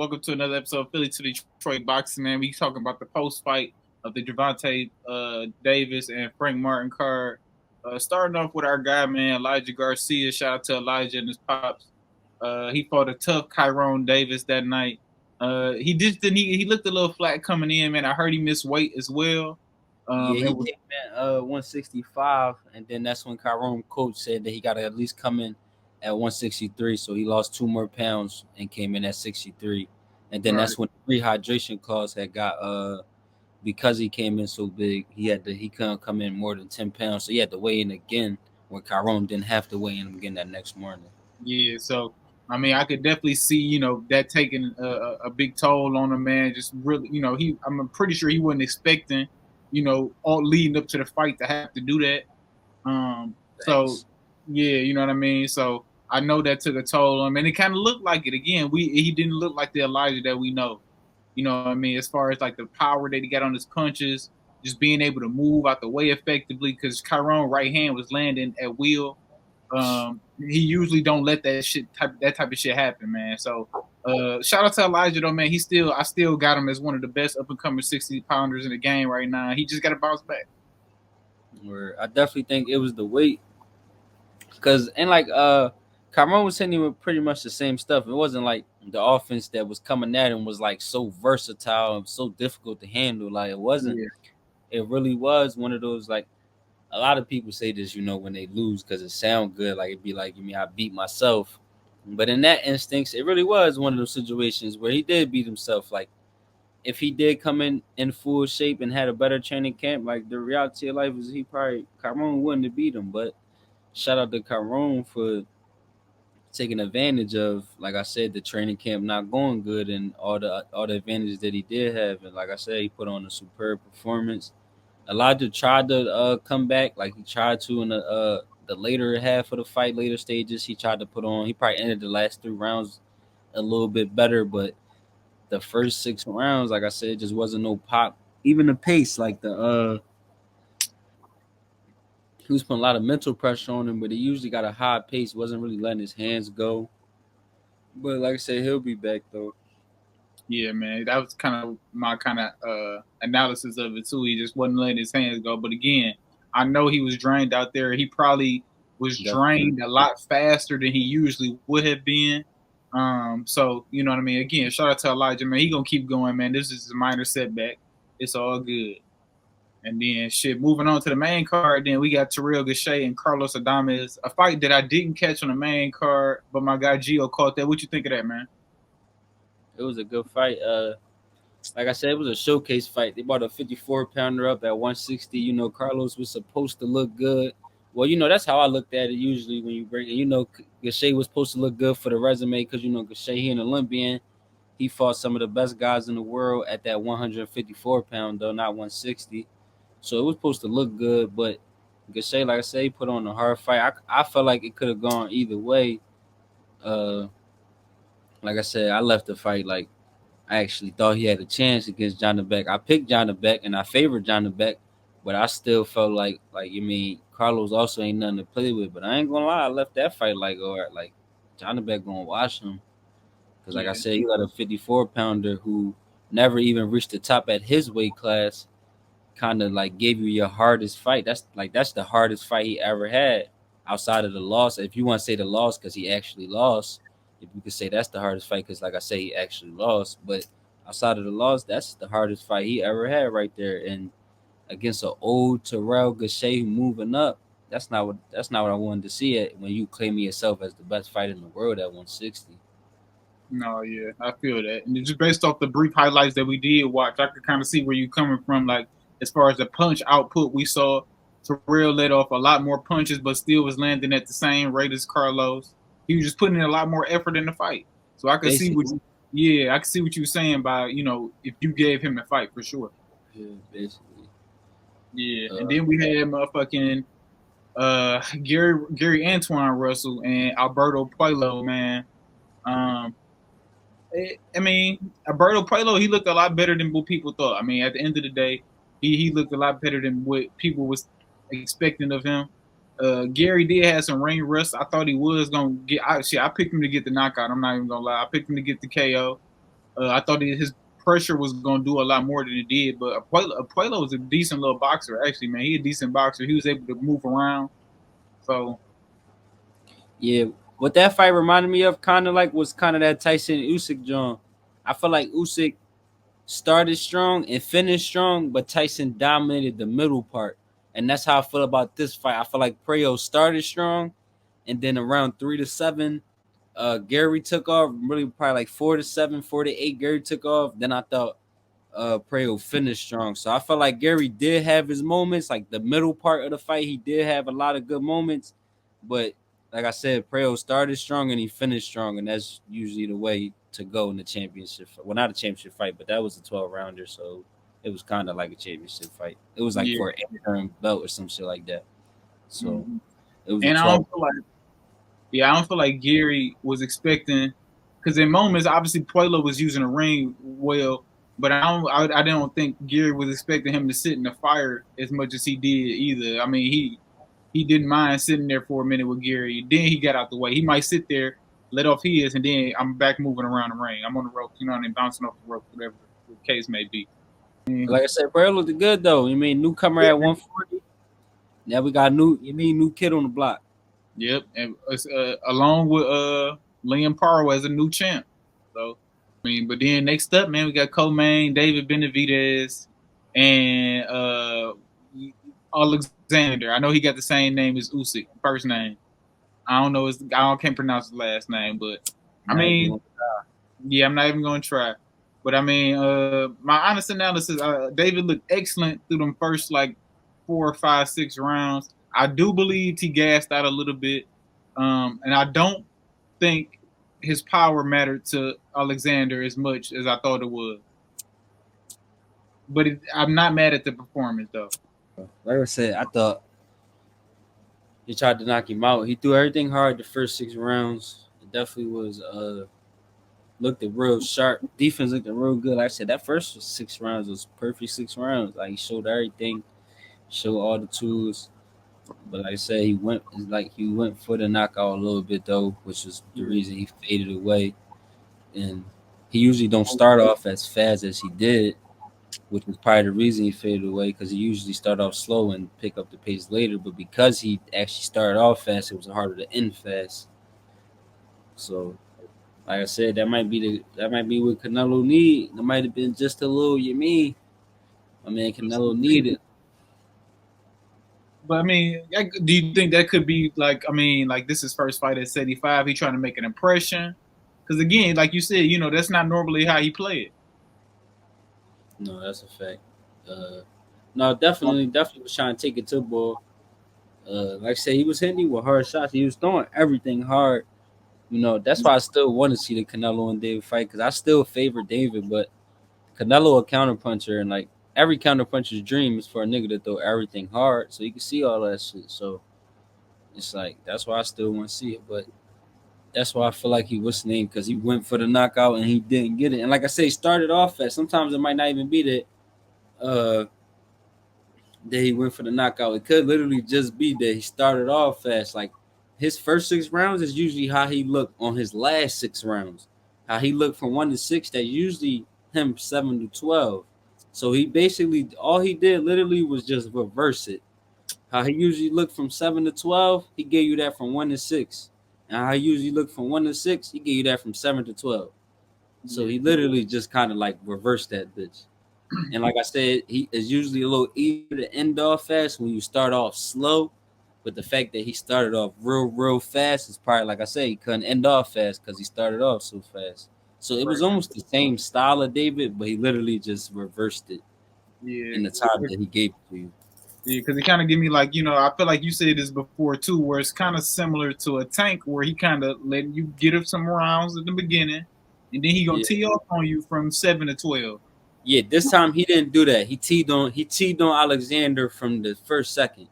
Welcome to another episode of Philly to Detroit Boxing, man. We talking about the post fight of the Gervonta Davis and Frank Martin card. Starting off with our guy, man, Elijah Garcia. Shout out to Elijah and his pops. He fought a tough Tyrone Davis that night. He just didn't. He looked a little flat coming in, man. I heard he missed weight as well. Yeah, It he was came in 165, and then that's when Kyron coach said that he got to at least come in at 163. So he lost 2 more pounds and came in at 63. And then right. that's when the rehydration clause had got because he came in so big, he couldn't come in more than 10 pounds. So he had to weigh in again when Kyron didn't have to weigh in again that next morning. Yeah, so I mean, I could definitely see, that taking a big toll on him, man. Just really, I'm pretty sure he wasn't expecting, all leading up to the fight to have to do that. So Thanks. yeah, you know what I mean. So I know that took a toll on him, and it kind of looked like it again. He didn't look like the Elijah that we know. You know what I mean? As far as like the power that he got on his punches, just being able to move out the way effectively, because Kyron right hand was landing at will. He usually don't let that type of shit happen, man. So shout out to Elijah though, man. I still got him as one of the best up and coming 60 pounders in the game right now. He just got to bounce back. Where I definitely think it was the weight. Cameron was hitting him with pretty much the same stuff. It wasn't like the offense that was coming at him was like so versatile and so difficult to handle. Like it wasn't. Yeah, It really was one of those like a lot of people say this, when they lose because it sound good. Like it'd be like, you mean I beat myself. But in that instance, it really was one of those situations where he did beat himself. Like if he did come in full shape and had a better training camp, like the reality of life is Cameron wouldn't have beat him. But shout out to Cameron for taking advantage of, like I said, the training camp not going good and all the advantages that he did have. And like I said, he put on a superb performance. Elijah tried to come back, like he tried to in the later half of the fight, later stages. He tried to put on. He probably ended the last 3 rounds a little bit better, but the first 6 rounds, like I said, just wasn't no pop. Even the pace, like he was putting a lot of mental pressure on him, but he usually got a high pace. Wasn't really letting his hands go. But like I said, he'll be back though. yeah, man. That was kind of my kind of analysis of it too. He just wasn't letting his hands go. But again, I know he was drained out there. He probably was Definitely. drained a lot faster than he usually would have been. So you know what I mean. Again, shout out to Elijah, man. He gonna keep going, man. This is a minor setback. It's all good. And then shit, moving on to the main card, then we got Terrell Gausha and Carlos Adames, a fight that I didn't catch on the main card, but my guy Gio caught that. What you think of that, man? It was a good fight. Like I said, it was a showcase fight. They brought a 54 pounder up at 160. Carlos was supposed to look good. Well, that's how I looked at it usually when you bring it. Gausha was supposed to look good for the resume because, Gausha, he an Olympian. He fought some of the best guys in the world at that 154 pound, though, not 160. So it was supposed to look good. But Gausha, like I said, he put on a hard fight. I felt like it could have gone either way. Uh, like I said, I left the fight like I actually thought he had a chance against John Beck. I picked John Beck and I favored John Beck, but I still felt like you mean Carlos also ain't nothing to play with. But I ain't gonna lie, I left that fight like, all right, like John Beck gonna watch him because like I Yeah, said, you got a 54 pounder who never even reached the top at his weight class. Kind of like gave you your hardest fight. That's the hardest fight he ever had outside of the loss. If you want to say the loss because he actually lost, if you could say that's the hardest fight because like I say he actually lost, but outside of the loss, that's the hardest fight he ever had right there. And against an old Terrell Gausha moving up, that's not what I wanted to see it when you claim yourself as the best fighter in the world at 160. no, yeah, I feel that. And just based off the brief highlights that we did watch, I could kind of see where you're coming from. Like, as far as the punch output, we saw Terrell let off a lot more punches, but still was landing at the same rate as Carlos. He was just putting in a lot more effort in the fight. So I could see Basically, I could see what you're saying by, if you gave him the fight for sure. yeah, basically. Yeah. And Uh, then we had motherfucking Gary Antoine Russell and Alberto Puello, man. Um, I mean, Alberto Puello, he looked a lot better than what people thought. I mean, at the end of the day, he looked a lot better than what people was expecting of him. Gary did have some ring rust. I thought he was gonna get. I picked him to get the knockout. I'm not even gonna lie. I picked him to get the KO. I thought his pressure was gonna do a lot more than it did. But Puelo was a decent little boxer, actually, man. He a decent boxer. He was able to move around. So Yeah, what that fight reminded me of, kind of like, was kind of that Tyson Usyk John. I feel like Usyk started strong and finished strong, but Tyson dominated the middle part, and that's how I feel about this fight. I feel like Preo started strong, and then around 3 to 7, Gary took off. Really, probably like 4 to 7, 4 to 8. Gary took off. Then I thought Preo finished strong. So I felt like Gary did have his moments. Like the middle part of the fight, he did have a lot of good moments. But like I said, Preo started strong and he finished strong, and that's usually the way to go in the championship. Well, not a championship fight, but that was a 12 rounder, so it was kind of like a championship fight. It was like yeah. for an interim belt or some shit like that. So Mhm. it was a And 12. I don't feel like Gary was expecting, because in moments, obviously Puelo was using the ring well, but I don't think Gary was expecting him to sit in the fire as much as he did either. I mean, he didn't mind sitting there for a minute with Gary. Then he got out the way. He might sit there, let off his, and then I'm back moving around the ring. I'm on the ropes, and bouncing off the ropes, whatever the case may be. Like I said, Preo looked good though. You mean newcomer Yeah, at 140? Now we got new kid on the block. yep, and along with Liam Parrow as a new champ. So but then next up, man, we got Co-Main, David Benavidez, and Alexander. I know he got the same name as Usyk, first name. I don't know can't pronounce his last name, but I Not even mean, gonna- yeah, I'm not even gonna try. But I mean, my honest analysis, David looked excellent through them first like 4, 5, 6 rounds. I do believe he gassed out a little bit, and I don't think his power mattered to Alexander as much as I thought it would. But I'm not mad at the performance though. Like I said, I thought he tried to knock him out. He threw everything hard the first 6 rounds. It definitely was looked at real sharp. Defense looked real good. Like I said, that first 6 rounds was perfect 6 rounds. Like he showed everything, showed all the tools. But like I said, he went for the knockout a little bit though, which is the reason he faded away. And he usually don't start off as fast as he did, which was probably the reason he faded away, because he usually start off slow and pick up the pace later. But because he actually started off fast, it was harder to end fast. So, like I said, that might be what Canelo need. That might have been just a little you mean. I mean, Canelo needed. But I mean, do you think that could be like? I mean, like this is first fight at 75. He trying to make an impression. Because again, like you said, that's not normally how he played. No, that's a fact. No, definitely was trying to take it to ball. Like I said, he was hitting with hard shots. He was throwing everything hard. That's why I still want to see the Canelo and David fight, because I still favor David, but Canelo a counterpuncher, and like every counterpuncher's dream is for a nigga to throw everything hard so you can see all that shit. So it's like that's why I still want to see it, but that's why I feel like he was named, because he went for the knockout and he didn't get it. And like I say, he started off fast. Sometimes it might not even be that he went for the knockout. It could literally just be that he started off fast. Like his first 6 rounds is usually how he looked on his last 6 rounds. How he looked from 1 to 6, that usually him 7 to 12. So he basically all he did literally was just reverse it. How he usually looked from 7 to 12, he gave you that from 1 to 6. And how he usually looked from 1 to 6, he gave you that from 7 to 12. So he literally just kind of like reversed that bitch. And like I said, he is usually a little easier to end off fast when you start off slow. But the fact that he started off real fast is probably, like I said, he couldn't end off fast because he started off so fast. So it was Right. almost the same style of David, but he literally just reversed it Yeah. in the time that he gave it to you. Yeah, because it kind of give me like, I feel like you said this before too, where it's kind of similar to a tank where he kind of letting you get up some rounds at the beginning, and then he gonna Yeah. tee off on you from 7 to 12. Yeah, this time he didn't do that. He teed on Alexander from the first second.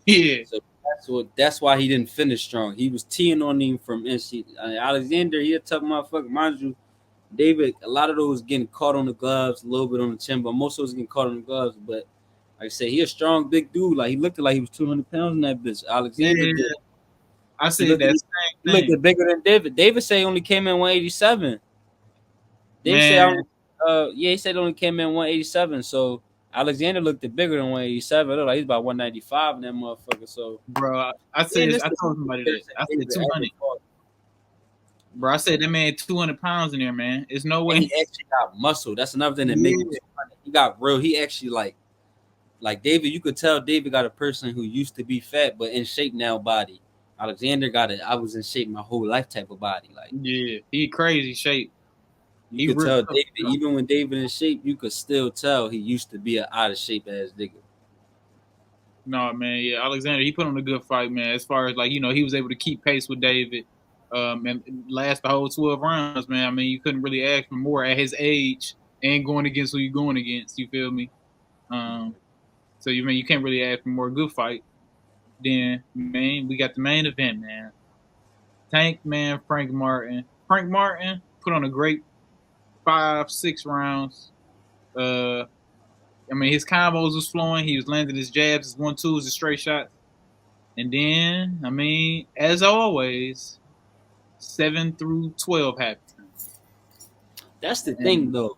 Yeah, So that's why he didn't finish strong. He was teeing on him from NC. Alexander, he a tough motherfucker. Mind you, David, a lot of those getting caught on the gloves, a little bit on the chin, but most of those getting caught on the gloves. But like I said, he a strong big dude. Like he looked like he was 200 pounds in that bitch. Alexander yeah. did. I He said looked that he same looked thing. bigger than David. David say he only came in 187. Dave said, Man, yeah, he said it only came in 187. So Alexander looked bigger than 187. It looked like he's about 195 in that motherfucker. So bro, yeah, this I the told somebody that. comparison I said David ever 200. fought. Bro, I said that man 200 pounds in there, man. It's no And way. he actually got muscle. That's another thing that make him Yeah. 200. He got real. He actually like David. You could tell David got a person who used to be fat but in shape now body. Alexander got it. I was in shape my whole life type of body. Like Yeah. He crazy shape. you He could ripped tell up. David, even when David in shape, you could still tell he used to be an out of shape ass nigga. No, man. Yeah, Alexander, he put on a good fight, man. As far as like, he was able to keep pace with David, and last the whole 12 rounds, man. I mean, you couldn't really ask for more at his age and going against who you going against. You feel me? Um, so you can't really ask for more. Good fight. Then, man, we got the main event, man. Tank, man, Frank Martin. Frank Martin put on a great 5, 6 rounds. Uh, I mean, his combos was flowing. He was landing his jabs, his 1-2s, his straight shots. And then, I mean, as always, 7 through 12 happened. That's the thing And though.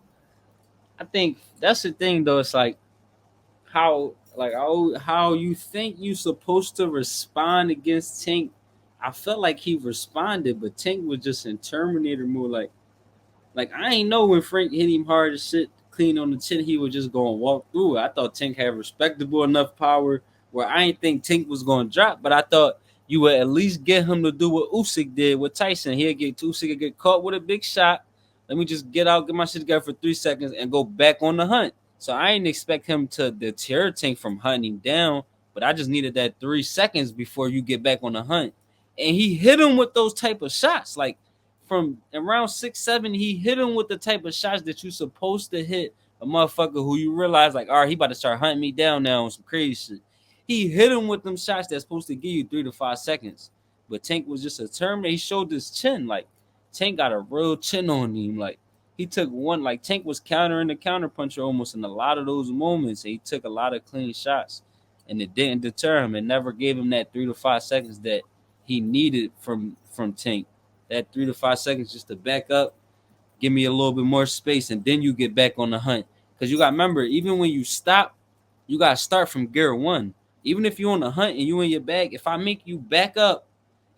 I think that's the thing though. It's like how you think you supposed to respond against Tank. I felt like he responded, but Tank was just in Terminator mode. Like I ain't know when Frank hit him hard as shit, clean on the chin, he was just gonna walk through it. I thought Tank had respectable enough power where I ain't think Tank was gonna drop, but I thought you would at least get him to do what Usyk did with Tyson. He'd get Usyk get caught with a big shot. Let me just get out, get my shit together for 3 seconds, and go back on the hunt. So I didn't expect him to deter Tank from hunting him down, but I just needed that 3 seconds before you get back on the hunt. And he hit him with those type of shots. Like from around 6, 7, he hit him with the type of shots that you're supposed to hit a motherfucker who you realize, like, all right, he about to start hunting me down now on some crazy shit. He hit him with them shots that's supposed to give you 3 to 5 seconds. But Tank was just a terminator. He showed his chin. Like, Tank got a real chin on him. Like, he took one, like, Tank was countering the counterpuncher almost in a lot of those moments. And he took a lot of clean shots. And it didn't deter him. It never gave him that 3 to 5 seconds that he needed from Tank. That 3 to 5 seconds just to back up, give me a little bit more space, and then you get back on the hunt. Because you got to remember, even when you stop, you got to start from gear one. Even if you're on the hunt and you in your bag, if I make you back up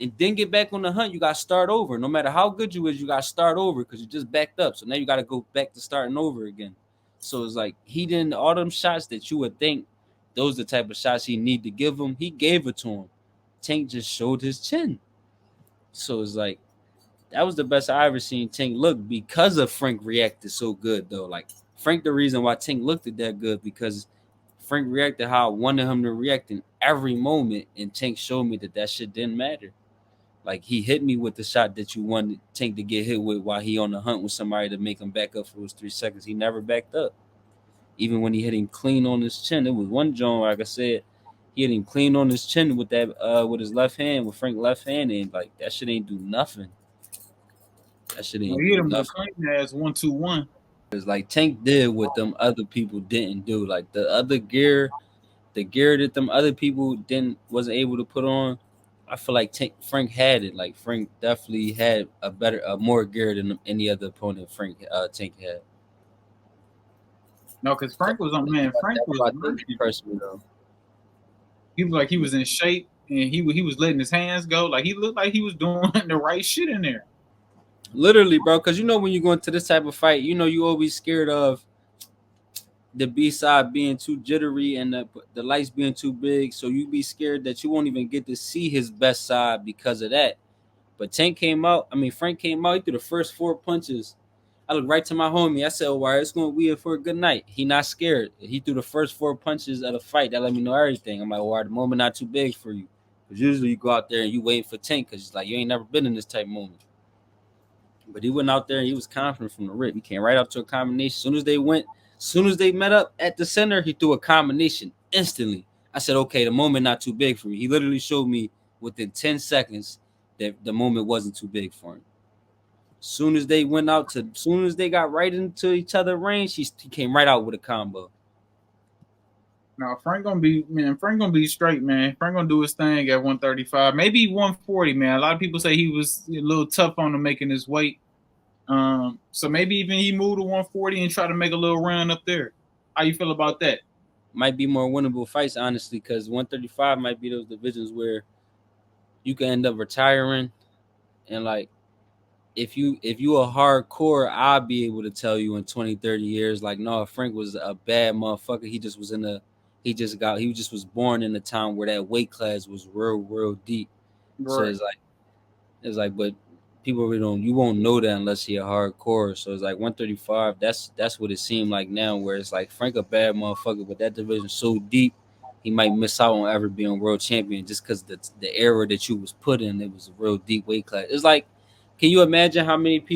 and then get back on the hunt, you got to start over. No matter how good you is, you got to start over because you just backed up. So now you got to go back to starting over again. So it's like he didn't, all them shots that you would think those are the type of shots he need to give him, he gave it to him. Tank just showed his chin. So it's like, that was the best I ever seen Tank look because of Frank reacted so good though. Like Frank, the reason why Tank looked at that good because Frank reacted how I wanted him to react in every moment, and Tank showed me that shit didn't matter. Like he hit me with the shot that you wanted Tank to get hit with while he on the hunt with somebody to make him back up for those 3 seconds. He never backed up, even when he hit him clean on his chin. It was one joint, like I said, he hit him clean on his chin with that with his left hand, with Frank's left hand, and like that shit ain't do nothing. That shit he ain't hit do him with a nothing. clean ass 1-2-1. It's like Tank did what them other people didn't do. Like the gear that them other people didn't wasn't able to put on. I feel like Frank had it. Like Frank definitely had a more gear than any other opponent Tank had. No, because Frank was on, man. Frank That's was why Tank working. impressed me though. He was like he was in shape, and he was letting his hands go. Like he looked like he was doing the right shit in there. Literally, bro. Because you know when you go into this type of fight, you know you always scared of the B side being too jittery and the lights being too big, so you be scared that you won't even get to see his best side because of that. But Frank came out, he threw the first 4 punches. I looked right to my homie. I said, "Oh, all right, it's going to be in for a good night." He not scared. He threw the first 4 punches of the fight. That let me know everything. I'm like, "All right, the moment not too big for you." Because usually you go out there and you wait for Tank because it's like you ain't never been in this type of moment. But he went out there and he was confident from the rip. He came right up to a combination. Soon as they met up at the center, he threw a combination instantly. I said, okay, the moment not too big for me. He literally showed me within 10 seconds that the moment wasn't too big for him. Soon as they got right into each other range, he came right out with a combo. No, Frank gonna be straight, man. Frank gonna do his thing at 135, maybe 140, man. A lot of people say he was a little tough on him making his weight. So maybe even he moved to 140 and try to make a little run up there. How you feel about that? Might be more winnable fights, honestly, because 135 might be those divisions where you can end up retiring. And like if you a hardcore, I'll be able to tell you in 20, 30 years, like, no, Frank was a bad motherfucker. He just was born in a time where that weight class was real, real deep. So Right. but people really don't. You won't know that unless you're hardcore. So it's like 135. That's what it seemed like now, where it's like Frank a bad motherfucker, but that division so deep, he might miss out on ever being world champion just because the era that you was put in, it was a real deep weight class. It's like, can you imagine how many bad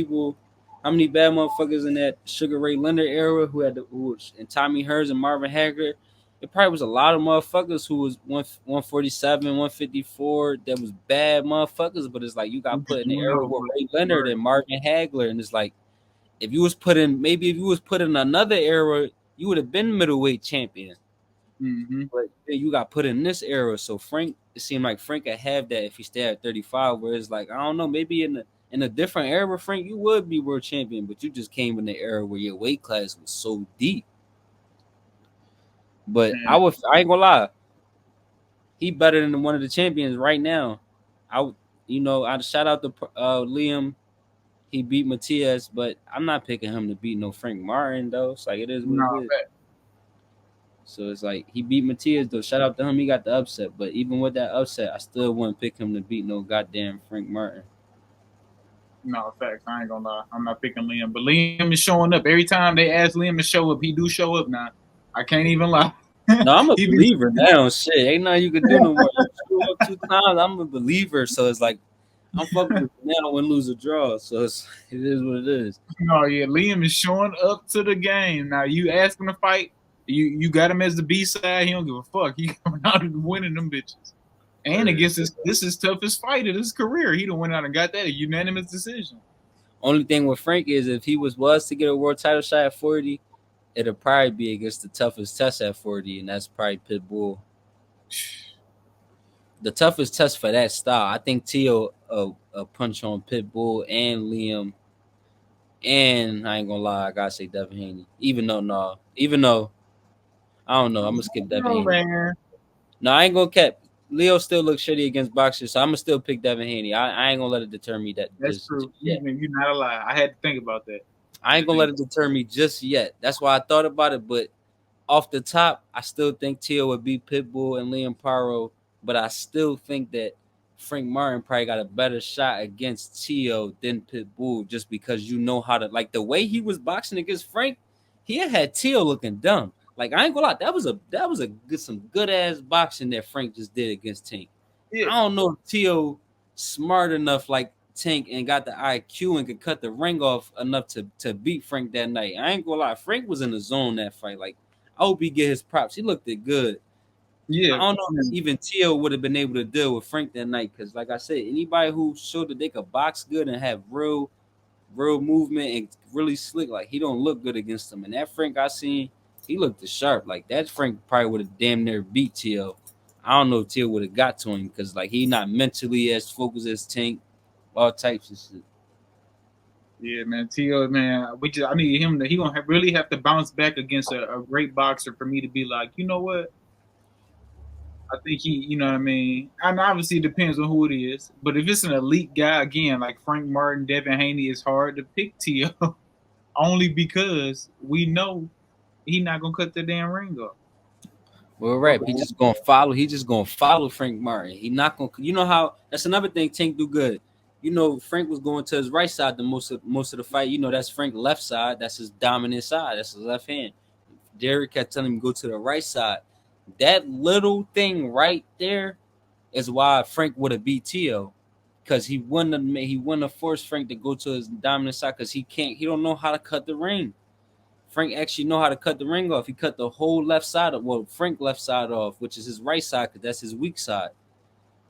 motherfuckers in that Sugar Ray Leonard era who was and Tommy Hearns and Marvin Hagler? It probably was a lot of motherfuckers who was 147, 154 that was bad motherfuckers, but it's like you We got put just in the don't era know. with Ray Leonard Right. and Marvin Hagler, and it's like if you was put in another era, you would have been middleweight champion. Mm-hmm. But then you got put in this era, so Frank, it seemed like Frank could have that if he stayed at 35. Where it's like, I don't know, maybe in a different era, Frank, you would be world champion, but you just came in the era where your weight class was so deep. But And I ain't gonna lie, he better than one of the champions right now. I'd shout out to Liam. He beat Matias, but I'm not picking him to beat no Frank Martin though. It's like it is what no, it is. So it's like he beat Matias though. Shout out to him. He got the upset. But even with that upset, I still wouldn't pick him to beat no goddamn Frank Martin. no, facts. I ain't gonna lie. I'm not picking Liam, but Liam is showing up every time they ask Liam to show up. He do show up now. I can't even lie. No, I'm a he be, believer now. Shit, ain't nothing you can do no more. You screw up 2 times, I'm a believer. So it's like I'm fucking with you now, win, lose, or draw. So it is what it is. no, yeah, Liam is showing up to the game. Now you ask him to fight, you got him as the B side. He don't give a fuck. He coming out and winning them bitches. And Word. against his toughest fight of his career, he done went out and got that a unanimous decision. Only thing with Frank is if he was to get a world title shot at 40, it'll probably be against the toughest test at 40, and that's probably Pitbull. The toughest test for that style, I think Tio a punch on Pitbull and Liam, and I ain't gonna lie, I gotta say Devin Haney. Even though I don't know, I'm gonna skip Devin Oh Haney. man, No, I ain't gonna cap. Leo still looks shitty against boxers, so I'm gonna still pick Devin Haney. I ain't gonna let it deter me that that's just true. yet. You're not alive. I had to think about that. I ain't gonna let it deter me just yet. That's why I thought about it, but off the top, I still think Tio would beat Pitbull and Liam Paro, but I still think that Frank Martin probably got a better shot against Tio than Pitbull, just because you know how to, like, the way he was boxing against Frank, he had Tio looking dumb. Like, I ain't gonna lie, that was a good, some good ass boxing that Frank just did against Tank. Yeah, I don't know if Tio smart enough like Tank and got the IQ and could cut the ring off enough to beat Frank that night. I ain't gonna lie, Frank was in the zone that fight. Like, I hope he get his props. He looked it good. I yeah. don't know if even Tio would have been able to deal with Frank that night because, like I said, anybody who showed that they could box good and have real movement and really slick, like he don't look good against him. And that Frank I seen, he looked sharp. Like that Frank probably would have damn near beat Tio. I don't know if Tio would have got to him because like he not mentally as focused as Tank, all types of shit. Yeah, man. Tio, man, I need him to. He gonna really have to bounce back against a great boxer for me to be like, you know what? I think you know what I mean. And obviously, it depends on who it is. But if it's an elite guy, again, like Frank Martin, Devin Haney, it's hard to pick Tio only because we know he not gonna cut the damn ring off. Well, right. He just gonna follow. He just gonna follow Frank Martin. He not gonna. You know how? That's another thing. Tank do good. You know, Frank was going to his right side the most of the fight. You know, that's Frank's left side. That's his dominant side. That's his left hand. Derek kept telling him to go to the right side. That little thing right there is why Frank would have beat Tio, because he wouldn't have forced Frank to go to his dominant side because he don't know how to cut the ring. Frank actually know how to cut the ring off. He cut the whole left side of Frank left side off, which is his right side because that's his weak side.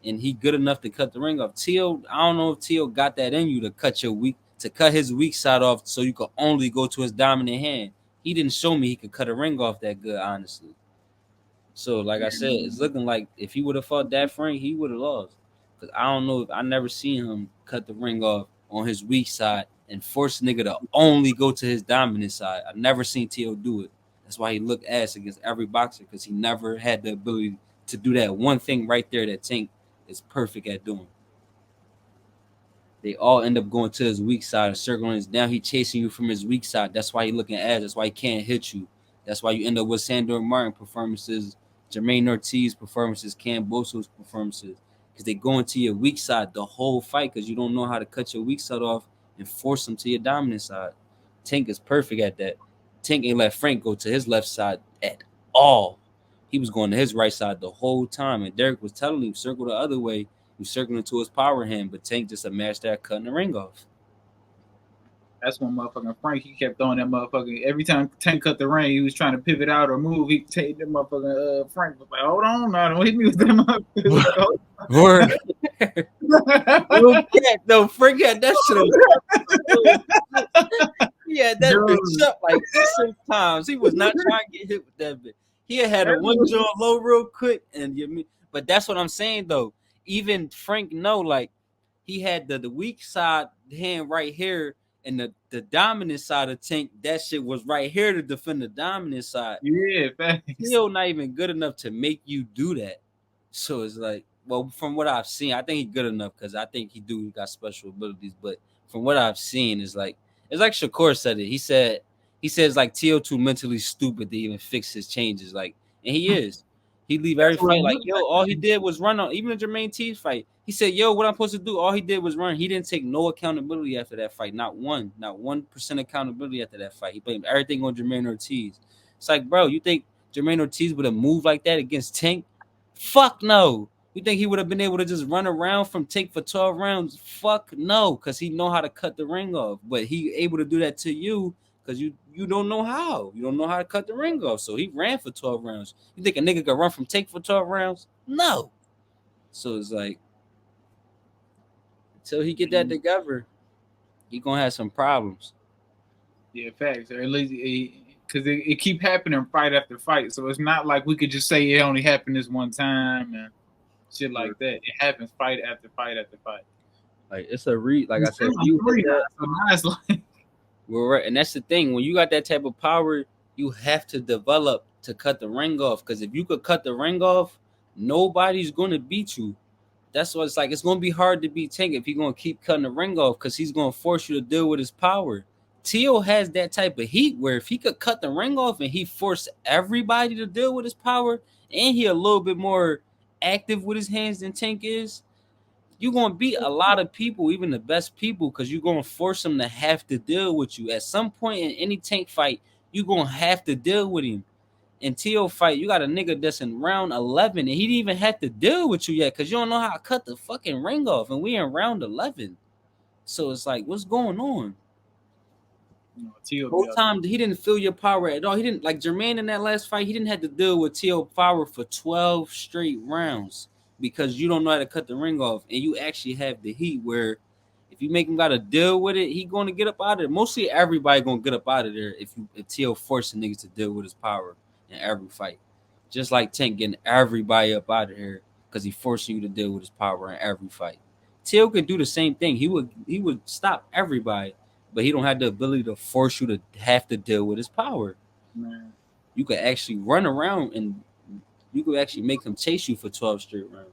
And he good enough to cut the ring off. Tio, I don't know if Tio got that in you to cut his weak side off so you could only go to his dominant hand. He didn't show me he could cut a ring off that good, honestly. So, like I said, it's looking like if he would have fought that Frank, he would have lost. Because I don't know if I never seen him cut the ring off on his weak side and force nigga to only go to his dominant side. I never seen T.O. do it. That's why he looked ass against every boxer, because he never had the ability to do that one thing right there that Tank is perfect at doing. They all end up going to his weak side and circling his down. He chasing you from his weak side. That's why he looking ass. That's why he can't hit you. That's why you end up with Sandor Martin performances, Jermaine Ortiz performances, Cam Boso's performances. Because they go into your weak side the whole fight because you don't know how to cut your weak side off and force them to your dominant side. Tank is perfect at that. Tank ain't let Frank go to his left side at all. He was going to his right side the whole time. And Derek was telling him, circle the other way. He was circling to his power hand, but Tank just a match that cutting the ring off. That's when motherfucking Frank, he kept throwing that motherfucking, every time Tank cut the ring, he was trying to pivot out or move. He take that motherfucking Frank was like, hold on, now don't hit me with that motherfucker. Word. No cat, no, Frank had that shit. He had that bitch up like 6 times. He was not trying to get hit with that bitch. He had a one jaw low real quick, and but that's what I'm saying though. Even Frank know, like, he had the weak side hand right here, and the dominant side of Tank, that shit was right here to defend the dominant side. Yeah, thanks. Still not even good enough to make you do that. So it's like, well, from what I've seen, I think he's good enough because I think he got special abilities. But from what I've seen, it's like Shakur said it. He says like T.O. too mentally stupid to even fix his changes. Like, and he is. He leave every fight like, yo, all he did was run on. Even the Jermaine T fight, he said, yo, what I'm supposed to do? All he did was run. He didn't take no accountability after that fight. Not 1% accountability after that fight. He blamed everything on Jermaine Ortiz. It's like, bro, you think Jermaine Ortiz would have moved like that against Tank? Fuck no. You think he would have been able to just run around from Tank for 12 rounds? Fuck no, because he know how to cut the ring off. But he able to do that to you because you don't know how. You don't know how to cut the ring off. So he ran for 12 rounds. You think a nigga could run from Tank for 12 rounds? No. So it's like, until he get that together, he gonna have some problems. Yeah, facts. Or at least because it keep happening fight after fight. So it's not like we could just say it only happened this one time and shit like that. It happens fight after fight after fight. Like, it's a like I said, we're right. And that's the thing. When you got that type of power, you have to develop to cut the ring off. Because if you could cut the ring off, nobody's gonna beat you. That's what it's like. It's gonna be hard to beat Tank if he's gonna keep cutting the ring off because he's gonna force you to deal with his power. Tio has that type of heat where if he could cut the ring off and he forced everybody to deal with his power, and he a little bit more active with his hands than Tank is, you're gonna beat a lot of people, even the best people, because you're gonna force them to have to deal with you. At some point in any Tank fight, you're gonna have to deal with him. In T.O. fight, you got a nigga that's in round 11, and he didn't even have to deal with you yet because you don't know how to cut the fucking ring off, and we in round 11. So it's like, what's going on? Whole time he didn't feel your power at all. He didn't, like Jermaine in that last fight, he didn't have to deal with T.O. power for 12 straight rounds because you don't know how to cut the ring off, and you actually have the heat where if you make him got to deal with it, he going to get up out of there. Mostly everybody going to get up out of there if T.O. forcing niggas to deal with his power in every fight. Just like Tank getting everybody up out of here because he forcing you to deal with his power in every fight. T.O. could do the same thing. He would stop everybody, but he don't have the ability to force you to have to deal with his power. You could actually run around and you could actually make him chase you for 12 straight rounds.